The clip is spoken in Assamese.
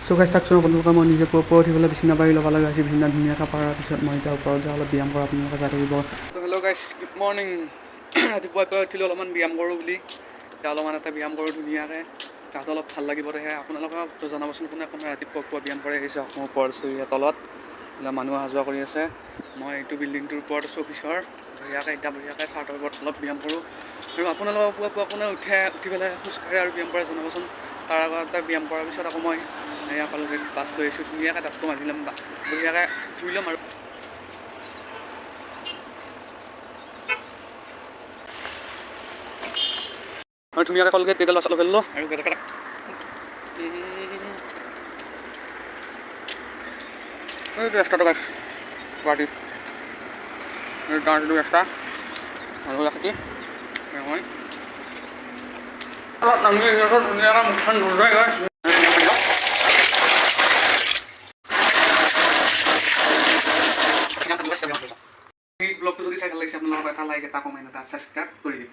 চৌকাছ থাকছোঁ আপোনালোকে মই নিজে পুৱা উঠিবলৈ বিচনা পাৰি ল'ব লগা হৈছে বিচনা ধুনীয়াকৈ পৰাৰ পিছত মই এতিয়া ওপৰত যাই অলপ ব্যায়াম কৰা আপোনালোকে চাই থাকিব। হেল্ল' গাইছ, গুড মৰ্ণিং। ৰাতিপুৱাই উঠিলোঁ অলপমান ব্যায়াম কৰোঁ বুলি, এতিয়া অলপমান এটা ব্যায়াম কৰোঁ ধুনীয়াকৈ, গাটো অলপ ভাল লাগিব। সেয়ে আপোনালোকক জনাবচোন কোনে কোনে ৰাতিপুৱা ব্যায়াম কৰি আহিছে অসমৰ ওপৰত চৰিয়া তলত মানুহ অহা যোৱা কৰি আছে। মই এইটো বিল্ডিংটোৰ ওপৰত আছোঁ অফিচৰ, বঢ়িয়াকৈ চাৰ্টৰ ওপৰত অলপ ব্যায়াম কৰোঁ। আৰু আপোনালোকক পুৱা কোনে উঠি পেলাই খোজকাঢ়ে আৰু ব্যায়াম কৰে জনাবচোন। তাৰ আগতে ব্যায়াম কৰাৰ পিছত আকৌ মই কলেজত ক্লাছ লৈ আহিছোঁ, ধুনীয়াকৈ দাঁতটো মাজি ল'ম, বঢ়িয়াকৈ ধুই ল'ম আৰু ধুনীয়াকৈ কলগেট কেইডাল চালোঁ ফেলিলোঁ আৰু এইটো ৰাস্তাটো গাছ গুৱাহাটী ৰাস্তা আৰু ৰাখি মই ধুনীয়াকৈ মুখখন নোলোৱাই গৈ ব্লগটো যদি চাই ভাল লাগিছে আপোনালোকৰ এটা লাইক এটা কমেণ্ট এটা ছাবস্ক্ৰাইব কৰি দিব।